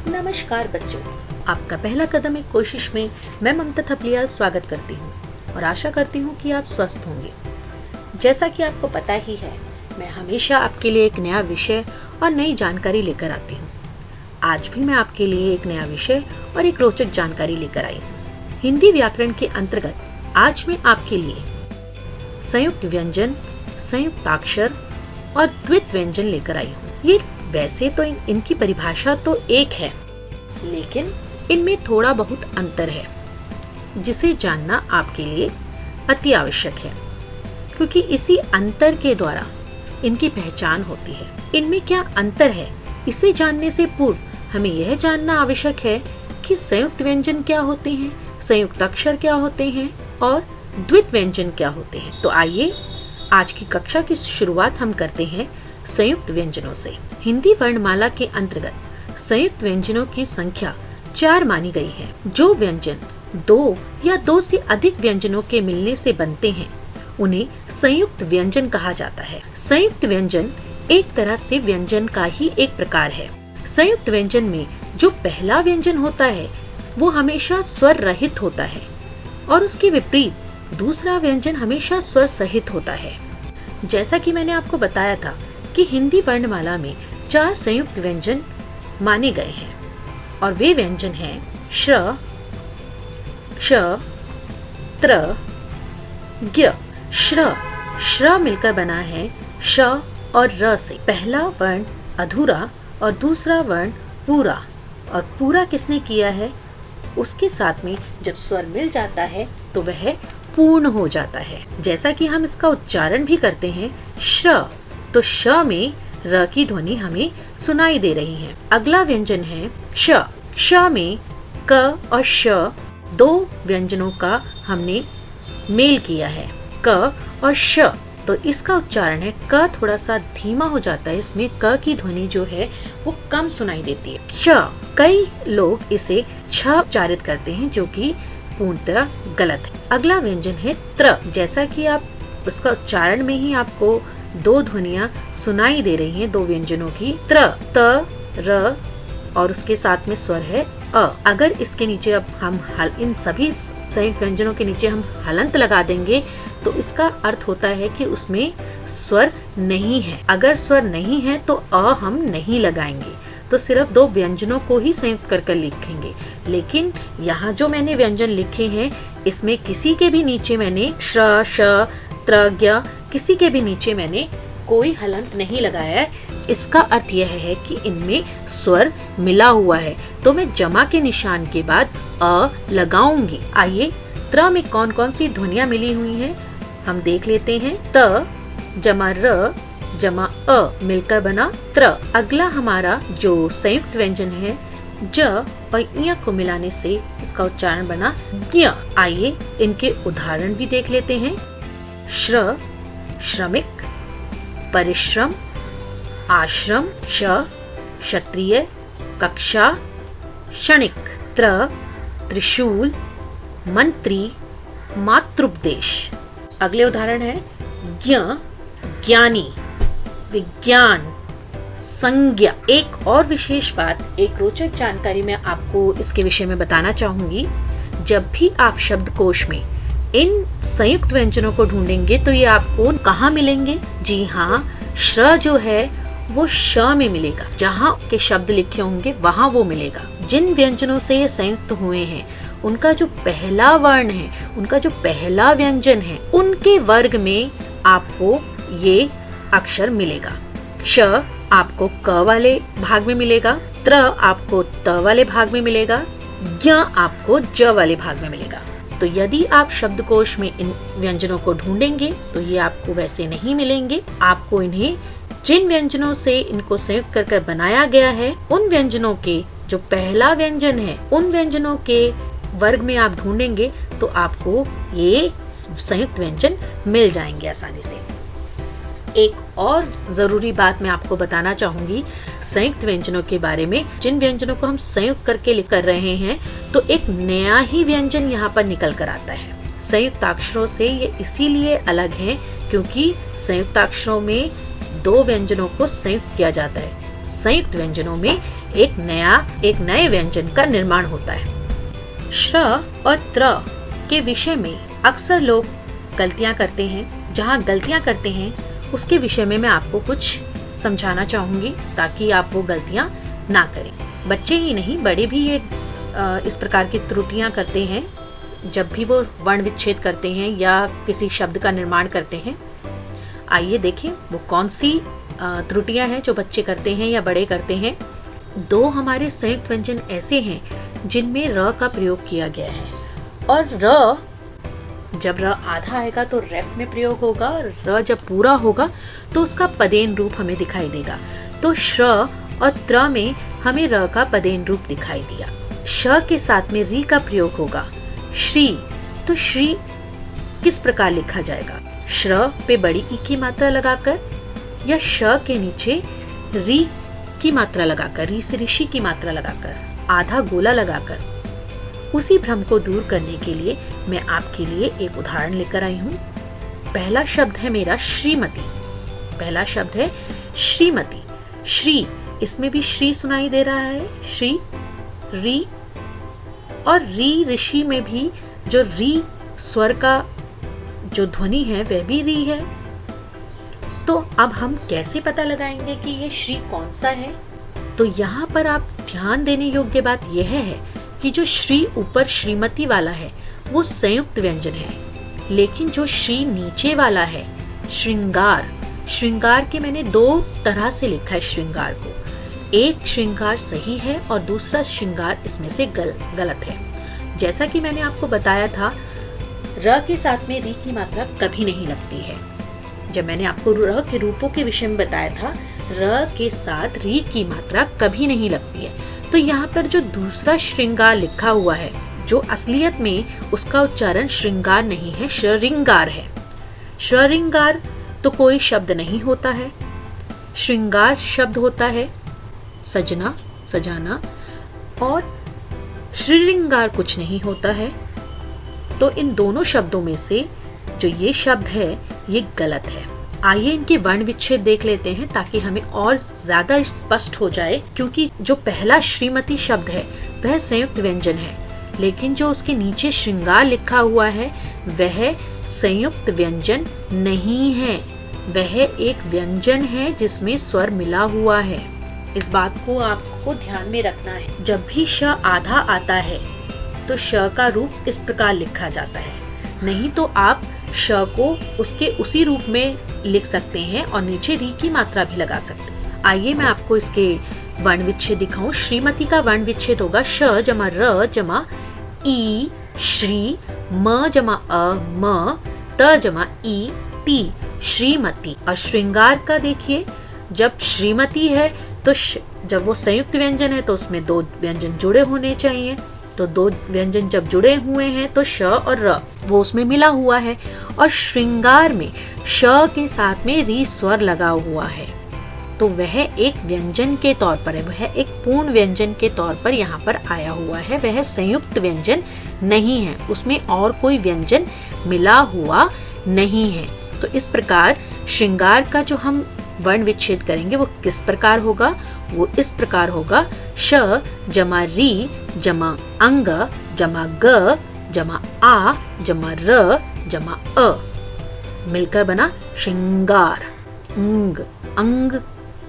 नमस्कार बच्चों, आपका पहला कदम एक कोशिश में मैं ममता थपलियाल स्वागत करती हूँ और आशा करती हूँ कि आप स्वस्थ होंगे। जैसा कि आपको पता ही है, मैं हमेशा आपके लिए एक नया विषय और नई जानकारी लेकर आती हूँ। आज भी मैं आपके लिए एक नया विषय और एक रोचक जानकारी लेकर आई हूँ। हिंदी व्याकरण के अंतर्गत आज मैं आपके लिए संयुक्त व्यंजन, संयुक्ताक्षर और द्वित व्यंजन लेकर आई हूँ। ये वैसे तो इनकी परिभाषा तो एक है, लेकिन इनमें थोड़ा बहुत अंतर है, जिसे जानना आपके लिए अति आवश्यक है, क्योंकि इसी अंतर के द्वारा इनकी पहचान होती है। इनमें क्या अंतर है, इसे जानने से पूर्व हमें यह जानना आवश्यक है कि संयुक्त व्यंजन क्या होते हैं, संयुक्ताक्षर क्या होते हैं और द्वित व्यंजन क्या होते हैं। तो आइए आज की कक्षा की शुरुआत हम करते हैं संयुक्त व्यंजनों से। हिंदी वर्णमाला के अंतर्गत संयुक्त व्यंजनों की संख्या 4 मानी गई है। जो व्यंजन 2 या 2 से अधिक व्यंजनों के मिलने से बनते हैं, उन्हें संयुक्त व्यंजन कहा जाता है। संयुक्त व्यंजन एक तरह से व्यंजन का ही एक प्रकार है। संयुक्त व्यंजन में जो पहला व्यंजन होता है वो हमेशा स्वर रहित होता है और उसके विपरीत दूसरा व्यंजन हमेशा स्वर सहित होता है। जैसा कि मैंने आपको बताया था कि हिंदी वर्णमाला में 4 संयुक्त व्यंजन माने गए हैं और वे व्यंजन हैं श्र, क्ष, त्र, ज्ञ। श्र मिलकर बना है श और र से। पहला वर्ण अधूरा और दूसरा वर्ण पूरा, और पूरा किसने किया है, उसके साथ में जब स्वर मिल जाता है तो वह पूर्ण हो जाता है। जैसा कि हम इसका उच्चारण भी करते हैं श्र, तो श में र की ध्वनि हमें सुनाई दे रही है। अगला व्यंजन है क्ष। क्ष में क और श 2 व्यंजनों का हमने मेल किया है, क और श। तो इसका उच्चारण है क थोड़ा सा धीमा हो जाता है, इसमें क की ध्वनि जो है वो कम सुनाई देती है। क्ष, कई लोग इसे छ उच्चारित करते हैं, जो कि पूर्णतः गलत है। अगला व्यंजन है त्र। जैसा कि आप उसका उच्चारण में ही आपको 2 ध्वनियां सुनाई दे रही हैं, 2 व्यंजनों की, त्र, त, र और उसके साथ में स्वर है अ। अगर इसके नीचे अब हम इन सभी संयुक्त व्यंजनों के नीचे हम हलंत लगा देंगे तो इसका अर्थ होता है कि उसमें स्वर नहीं है। अगर स्वर नहीं है तो अ हम नहीं लगाएंगे, तो सिर्फ 2 व्यंजनों को ही संयुक्त कर लिखेंगे। लेकिन यहाँ जो मैंने व्यंजन लिखे हैं, इसमें किसी के भी नीचे मैंने श्र, श, त्र, ज्ञ, किसी के भी नीचे मैंने कोई हलंत नहीं लगाया है। इसका अर्थ यह है कि इनमें स्वर मिला हुआ है, तो मैं जमा के निशान के बाद अ लगाऊंगी। आइए त्र में कौन कौन सी ध्वनियां मिली हुई हैं हम देख लेते हैं। त जमा र जमा अ मिलकर बना त्र। अगला हमारा जो संयुक्त व्यंजन है ज और ञ को मिलाने से इसका उच्चारण बना ज्ञ। आइए इनके उदाहरण भी देख लेते हैं। श्र, श्रमिक, परिश्रम, आश्रम, क्ष, क्षत्रिय, कक्षा, क्षणिक, त्र, त्रिशूल, मंत्री, मातृपदेश। अगले उदाहरण है ज्ञ, ज्ञानी, विज्ञान, संज्ञा। एक और विशेष बात, एक रोचक जानकारी मैं आपको इसके विषय में बताना चाहूंगी। जब भी आप शब्दकोश में इन संयुक्त व्यंजनों को ढूंढेंगे तो ये आपको कहाँ मिलेंगे? जी हाँ, श्र जो है वो श में मिलेगा। जहाँ के शब्द लिखे होंगे वहाँ वो मिलेगा। जिन व्यंजनों से ये संयुक्त हुए हैं, उनका जो पहला वर्ण है, उनका जो पहला व्यंजन है, उनके वर्ग में आपको ये अक्षर मिलेगा। क्ष आपको क वाले भाग में मिलेगा, त्र आपको त वाले भाग में मिलेगा, ज्ञ आपको ज वाले भाग में मिलेगा। तो यदि आप शब्दकोश में इन व्यंजनों को ढूंढेंगे तो ये आपको वैसे नहीं मिलेंगे। आपको इन्हें जिन व्यंजनों से इनको संयुक्त कर बनाया गया है, उन व्यंजनों के जो पहला व्यंजन है, उन व्यंजनों के वर्ग में आप ढूंढेंगे तो आपको ये संयुक्त व्यंजन मिल जाएंगे आसानी से। एक और जरूरी बात मैं आपको बताना चाहूंगी संयुक्त व्यंजनों के बारे में। जिन व्यंजनों को हम संयुक्त करके लिख कर रहे हैं, तो एक नया ही व्यंजन यहाँ पर निकल कर आता है। संयुक्ताक्षरों से ये इसीलिए अलग है क्योंकि संयुक्ताक्षरों में 2 व्यंजनों को संयुक्त किया जाता है। संयुक्त व्यंजनों में एक नए व्यंजन का निर्माण होता है। श्र और त्र के विषय में अक्सर लोग गलतियां करते हैं। जहां गलतियां करते हैं उसके विषय में मैं आपको कुछ समझाना चाहूंगी ताकि आप वो गलतियां ना करें। बच्चे ही नहीं, बड़े भी ये इस प्रकार की त्रुटियां करते हैं जब भी वो वर्ण विच्छेद करते हैं या किसी शब्द का निर्माण करते हैं। आइए देखें वो कौन सी त्रुटियां हैं जो बच्चे करते हैं या बड़े करते हैं। दो हमारे संयुक्त व्यंजन ऐसे हैं जिनमें र का प्रयोग किया गया है, और र जब र आधा आएगा तो रेफ में प्रयोग होगा, र जब पूरा होगा तो उसका पदेन रूप हमें दिखाई देगा। तो श्र और त्र में हमें र का पदेन रूप दिखाई दिया। श के साथ में री का प्रयोग होगा, श्री। तो श्री किस प्रकार लिखा जाएगा? श्र पे बड़ी ई की मात्रा लगाकर या श के नीचे री की मात्रा लगाकर, री से ऋषि की मात्रा लगाकर, आधा गोला लगाकर। उसी भ्रम को दूर करने के लिए मैं आपके लिए एक उदाहरण लेकर आई हूँ। पहला शब्द है मेरा श्रीमती। पहला शब्द है श्रीमती। श्री, इसमें भी श्री सुनाई दे रहा है, श्री, री, और री ऋषि में भी जो री स्वर का जो ध्वनि है वह भी री है। तो अब हम कैसे पता लगाएंगे कि ये श्री कौन सा है? तो यहाँ पर आप ध्यान देने योग्य बात यह है कि जो श्री ऊपर श्रीमती वाला है वो संयुक्त व्यंजन है, लेकिन जो श्री नीचे वाला है श्रृंगार, श्रृंगार के मैंने दो तरह से लिखा है श्रृंगार को। एक श्रृंगार सही है और दूसरा श्रृंगार इसमें से गलत है। जैसा कि मैंने आपको बताया था, र के साथ में री की मात्रा कभी नहीं लगती है। जब मैंने आपको र के रूपों के विषय में बताया था, र के साथ री की मात्रा कभी नहीं लगती है। तो यहाँ पर जो दूसरा श्रृंगार लिखा हुआ है, जो असलियत में उसका उच्चारण श्रृंगार नहीं है, श्रृंगार है। श्रृंगार तो कोई शब्द नहीं होता है, श्रृंगार शब्द होता है, सजना, सजाना, और श्रृंगार कुछ नहीं होता है। तो इन दोनों शब्दों में से जो ये शब्द है ये गलत है। आइए इनके वर्ण विच्छेद देख लेते हैं ताकि हमें और ज्यादा स्पष्ट हो जाए, क्योंकि जो पहला श्रीमती शब्द है वह संयुक्त व्यंजन है, लेकिन जो उसके नीचे श्रृंगार लिखा हुआ है वह संयुक्त व्यंजन नहीं है, वह एक व्यंजन है जिसमें स्वर मिला हुआ है। इस बात को आपको ध्यान में रखना है। जब भी श आधा आता है तो श का रूप इस प्रकार लिखा जाता है, नहीं तो आप श को उसके उसी रूप में लिख सकते हैं और नीचे री की मात्रा भी लगा सकते हैं। आइए मैं आपको इसके वर्ण विच्छेद दिखाऊं। श्रीमती का वर्ण विच्छेद होगा श जमा र जमा ई श्री, म जमा अ म, त जमा ई ती, श्रीमती। और श्रृंगार का देखिए, जब श्रीमती है तो जब वो संयुक्त व्यंजन है तो उसमें दो व्यंजन जुड़े होने चाहिए। तो दो व्यंजन जब जुड़े हुए हैं तो श और र वो उसमें मिला हुआ है, और श्रृंगार में श के साथ में री स्वर लगा हुआ है, तो वह एक व्यंजन के तौर पर है, वह एक पूर्ण व्यंजन के तौर पर यहाँ पर आया हुआ है, वह संयुक्त व्यंजन नहीं है, उसमें और कोई व्यंजन मिला हुआ नहीं है। तो इस प्रकार श्रृंगार का जो हम वर्ण विच्छेद करेंगे वो किस प्रकार होगा? वो इस प्रकार होगा श जमा री जमा अंग जमा ग जमा आ जमा र जमा अ, मिलकर बना श्रृंगार। अंग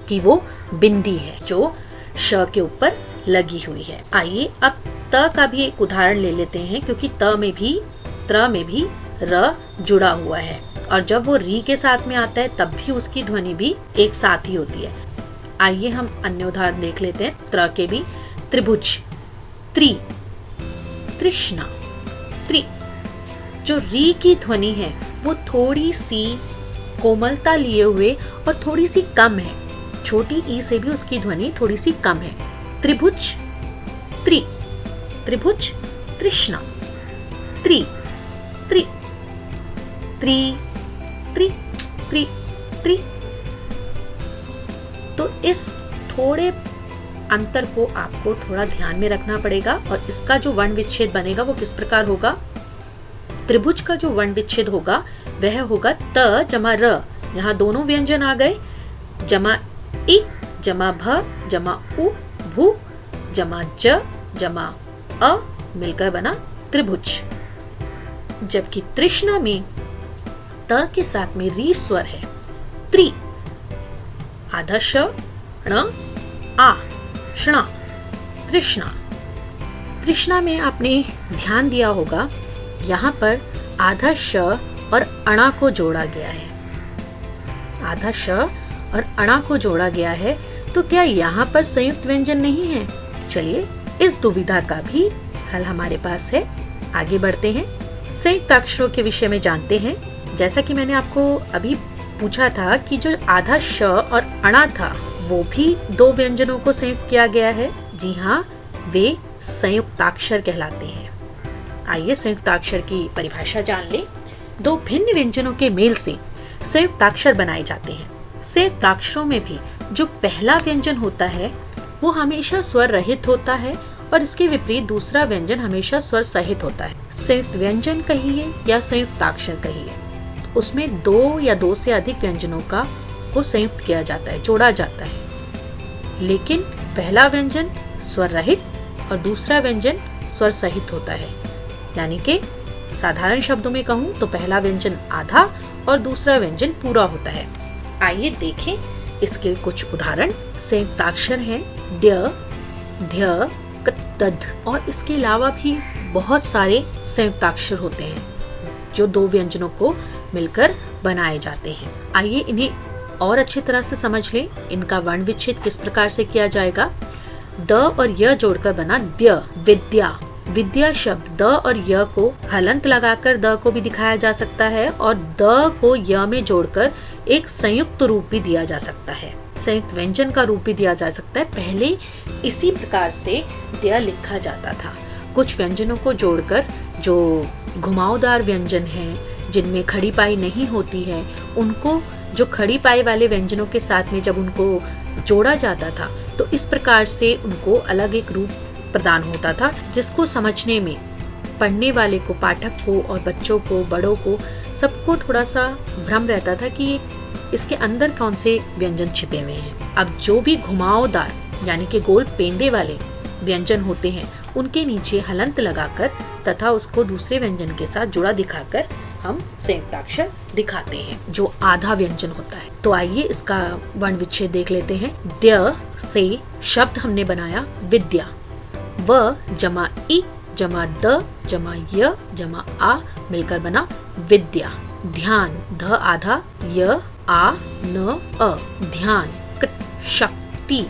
की वो बिंदी है जो श के ऊपर लगी हुई है। आइए अब त का भी एक उदाहरण ले लेते हैं, क्योंकि त्र में भी र जुड़ा हुआ है, और जब वो री के साथ में आता है तब भी उसकी ध्वनि भी एक साथ ही होती है। आइए हम अन्य उदाहरण देख लेते हैं। त्र के भी त्रिभुज, त्रि, तृष्णा, त्रि। जो री की ध्वनि है वो थोड़ी सी कोमलता लिए हुए और थोड़ी सी कम है, छोटी ई से भी उसकी ध्वनि थोड़ी सी कम है। त्रिभुज, त्रि, त्रिभुज, तृष्णा, त्रि, त्रि, त्रि, त्रि, त्रि, त्रि। तो इस थोड़े अंतर को आपको थोड़ा ध्यान में रखना पड़ेगा, और इसका जो वर्ण विच्छेद बनेगा वो किस प्रकार होगा? त्रिभुज का जो वर्ण विच्छेद होगा वह होगा त जमा र, यहाँ दोनों व्यंजन आ गए, जमा इ जमा भ जमा उ भू जमा ज जमा अ मिलकर बना त्रिभुज। जबकि तृष्णा में त के साथ में री स्वर है त्रि। आधा श ण आ ष्णा तृष्णा। तृष्णा में आपने ध्यान दिया होगा यहाँ पर आधा श और अणा को जोड़ा गया है। आधा श और अणा को जोड़ा गया है, तो क्या यहाँ पर संयुक्त व्यंजन नहीं है? चलिए इस दुविधा का भी हल हमारे पास है। आगे बढ़ते हैं, संयुक्त अक्षरों के विषय में जानते हैं। जैसा कि मैंने आपको अभी पूछा था कि जो आधा श और अणा था वो भी दो व्यंजनों को संयुक्त किया गया है। जी हाँ, वे संयुक्ताक्षर कहलाते हैं। आइए संयुक्ताक्षर की परिभाषा जान लें। दो भिन्न व्यंजनों के मेल से संयुक्ताक्षर बनाए जाते हैं। संयुक्ताक्षरों में भी जो पहला व्यंजन होता है वो हमेशा स्वर रहित होता है और इसके विपरीत दूसरा व्यंजन हमेशा स्वर सहित होता है। संयुक्त व्यंजन कहिए या संयुक्ताक्षर कहिए, उसमें दो या दो से अधिक व्यंजनों को संयुक्त किया जाता है, जोड़ा जाता है। लेकिन पहला व्यंजन स्वर रहित और दूसरा व्यंजन स्वर सहित होता है। यानी कि साधारण शब्दों में कहूँ तो पहला व्यंजन आधा और दूसरा व्यंजन पूरा होता है। आइए देखें इसके कुछ उदाहरण। संयुक्ताक्षर हैं द्य, ध्य, क, तद और इसके अलावा भी बहुत सारे संयुक्ताक्षर होते हैं जो दो व्यंजनों को मिलकर बनाए जाते हैं। आइए इन्हें और अच्छी तरह से समझ लें। इनका वर्ण विच्छेद किस प्रकार से किया जाएगा। द और य जोड़कर बना द्य, विद्या। विद्या शब्द द और य को हलंत लगाकर द को भी दिखाया जा सकता है और द को य में जोड़कर एक संयुक्त रूप भी दिया जा सकता है, संयुक्त व्यंजन का रूप भी दिया जा सकता है। पहले इसी प्रकार से द्य लिखा जाता था। कुछ व्यंजनों को जोड़कर जो घुमावदार व्यंजन हैं, जिनमें खड़ी पाई नहीं होती है, उनको जो खड़ी पाई वाले व्यंजनों के साथ में जब उनको जोड़ा जाता था तो इस प्रकार से उनको अलग एक रूप प्रदान होता था, जिसको समझने में पढ़ने वाले को, पाठक को और बच्चों को, बड़ों को, सबको थोड़ा सा भ्रम रहता था कि इसके अंदर कौन से व्यंजन छिपे हुए हैं। अब जो भी घुमावदार यानी कि गोल पेंदे वाले व्यंजन होते हैं उनके नीचे हलंत लगाकर तथा उसको दूसरे व्यंजन के साथ जुड़ा दिखाकर हम संयुक्ताक्षर दिखाते हैं जो आधा व्यंजन होता है। तो आइए इसका वर्ण विच्छेद देख लेते हैं। द्य से शब्द हमने बनाया विद्या। व जमा इ जमा द जमा य जमा आ मिलकर बना विद्या। ध्यान ध आधा य आ न अ ध्यान। शक्ति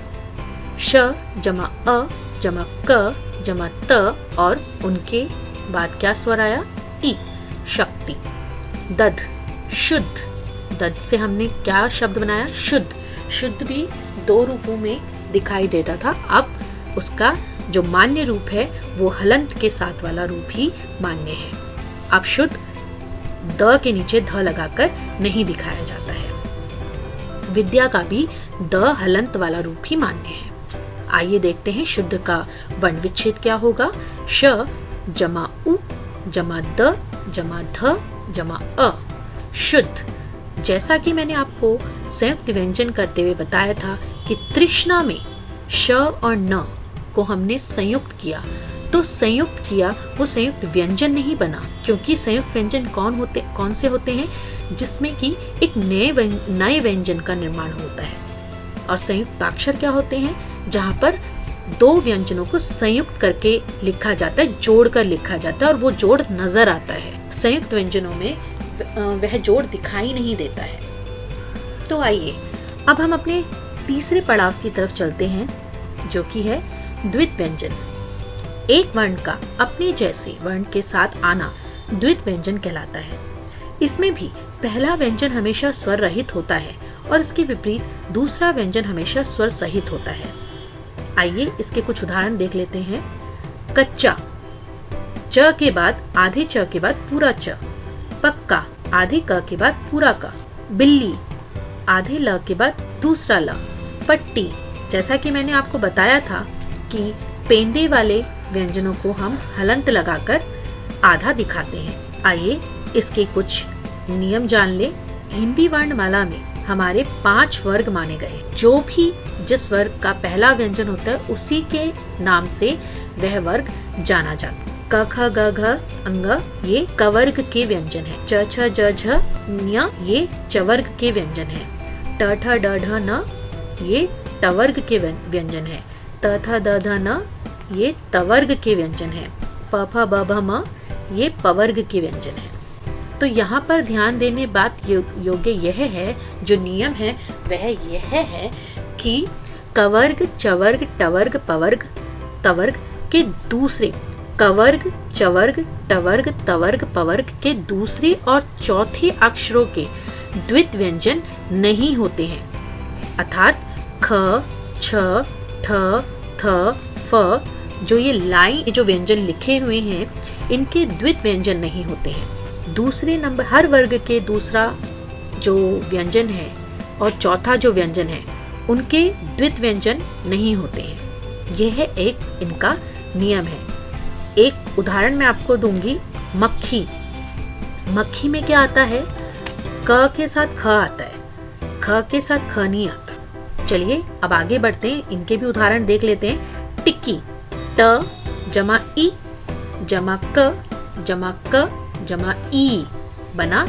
श जमा अ जमा क जमा त और उनके बाद क्या स्वर आया ई, शक्ति। दध शुद्ध। दध से हमने क्या शब्द बनाया शुद्ध। शुद्ध भी दो रूपों में दिखाई देता था, अब उसका जो मान्य रूप है वो हलंत के साथ वाला रूप ही मान्य है। अब शुद्ध द के नीचे ध लगाकर नहीं दिखाया जाता है। विद्या का भी द हलंत वाला रूप ही मान्य है। आइए देखते हैं शुद्ध का वर्ण विच्छेद क्या होगा। श जमा उ जमा द जमा ध जमा अ शुद्ध। जैसा कि मैंने आपको संयुक्त व्यंजन करते हुए बताया था कि तृष्णा में श और न को हमने संयुक्त किया, तो संयुक्त किया वो संयुक्त व्यंजन नहीं बना, क्योंकि संयुक्त व्यंजन कौन से होते हैं जिसमें कि एक नए व्यंजन का निर्माण होता है। और संयुक्ताक्षर क्या होते हैं जहाँ पर दो व्यंजनों को संयुक्त करके लिखा जाता है, जोड़ कर लिखा जाता है और वो जोड़ नजर आता है। संयुक्त व्यंजनों में वह जोड़ दिखाई नहीं देता है। तो आइए अब हम अपने तीसरे पड़ाव की तरफ चलते हैं जो कि है द्वित व्यंजन। एक वर्ण का अपने जैसे वर्ण के साथ आना द्वित व्यंजन कहलाता है। इसमें भी पहला व्यंजन हमेशा स्वर रहित होता है और इसके विपरीत दूसरा व्यंजन हमेशा स्वर सहित होता है। आइए इसके कुछ उदाहरण देख लेते हैं। कच्चा च के बाद आधे च के बाद पूरा च। पक्का आधे क के बाद पूरा क। बिल्ली आधे ल के बाद दूसरा ल। पट्टी जैसा कि मैंने आपको बताया था कि पेंदे वाले व्यंजनों को हम हलंत लगाकर आधा दिखाते हैं। आइए इसके कुछ नियम जान ले। हिंदी वर्णमाला में हमारे 5 वर्ग माने गए। जो भी जिस वर्ग का पहला व्यंजन होता है उसी के नाम से वह वर्ग जाना जाता है। क ख ग घ अंग ये कवर्ग के व्यंजन है। च छ ज झ ञ ये चवर्ग के व्यंजन है। ट ठ ड ढ न ये टवर्ग के व्यंजन है। त थ द ध न ये तवर्ग के व्यंजन है। प फ ब भ म ये पवर्ग के व्यंजन है। तो यहाँ पर ध्यान देने बात योग्य यह है, जो नियम है वह यह है कि कवर्ग, चवर्ग, टवर्ग, पवर्ग, तवर्ग के दूसरे कवर्ग, चवर्ग, टवर्ग, तवर्ग, पवर्ग के दूसरे और चौथे अक्षरों के द्वित व्यंजन नहीं होते हैं। अर्थात ख, छ, ठ, थ, फ जो ये लाइन जो व्यंजन लिखे हुए हैं इनके द्वित व्यंजन नहीं होते हैं। दूसरे नंबर हर वर्ग के दूसरा जो व्यंजन है और चौथा जो व्यंजन है उनके द्वित व्यंजन नहीं होते हैं। यह एक इनका नियम है। एक उदाहरण मैं आपको दूंगी। मक्खी, मक्खी में क्या आता है? क के साथ ख आता है, ख के साथ ख नहीं आता। चलिए अब आगे बढ़ते हैं, इनके भी उदाहरण देख लेते हैं। टिक्की, ट जमा ई जमा क जमा ई बना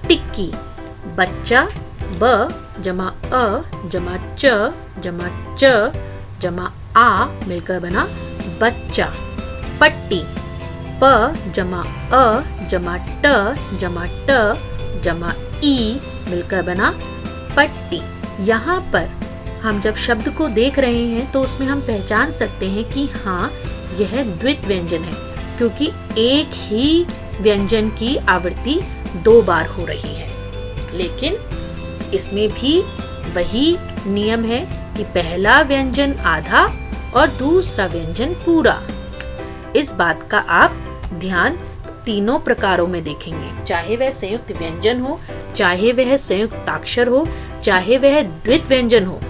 टिक्की। बच्चा, ब जमा अ जमा च जमा आ मिलकर बना बच्चा। पट्टी, प जमा अ जमा ट जमा ई मिलकर बना पट्टी। यहाँ पर हम जब शब्द को देख रहे हैं तो उसमें हम पहचान सकते हैं कि हाँ यह द्वित व्यंजन है, क्योंकि एक ही व्यंजन की आवृत्ति 2 बार हो रही है। लेकिन इसमें भी वही नियम है कि पहला व्यंजन आधा और दूसरा व्यंजन पूरा। इस बात का आप ध्यान तीनों प्रकारों में देखेंगे, चाहे वह संयुक्त व्यंजन हो, चाहे वह संयुक्ताक्षर हो, चाहे वह द्वित व्यंजन हो।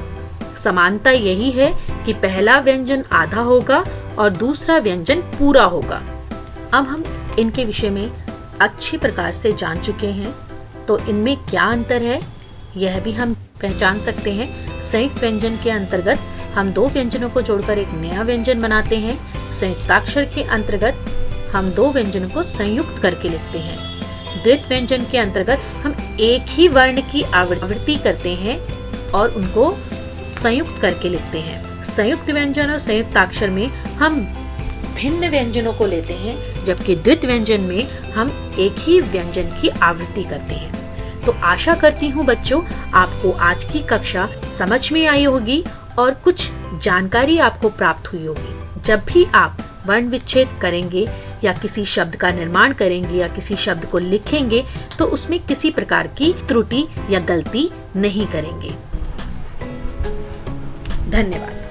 समानता यही है कि पहला व्यंजन आधा होगा और दूसरा व्यंजन पूरा होगा। अब हम इनके विषय में अच्छी प्रकार से जान चुके हैं, तो इनमें क्या अंतर है यह भी हम पहचान सकते हैं। संयुक्त व्यंजन के अंतर्गत हम 2 व्यंजनों को जोड़कर एक नया व्यंजन बनाते हैं। संयुक्ताक्षर के अंतर्गत हम 2 व्यंजनों को संयुक्त करके लिखते हैं। द्वित व्यंजन के अंतर्गत हम एक ही वर्ण की आवृत्ति करते हैं और उनको संयुक्त करके लिखते हैं। संयुक्त व्यंजन और संयुक्ताक्षर में हम भिन्न व्यंजनों को लेते हैं, जबकि द्वित व्यंजन में हम एक ही व्यंजन की आवृत्ति करते हैं। तो आशा करती हूँ बच्चों आपको आज की कक्षा समझ में आई होगी और कुछ जानकारी आपको प्राप्त हुई होगी। जब भी आप वर्ण विच्छेद करेंगे या किसी शब्द का निर्माण करेंगे या किसी शब्द को लिखेंगे तो उसमें किसी प्रकार की त्रुटि या गलती नहीं करेंगे। धन्यवाद।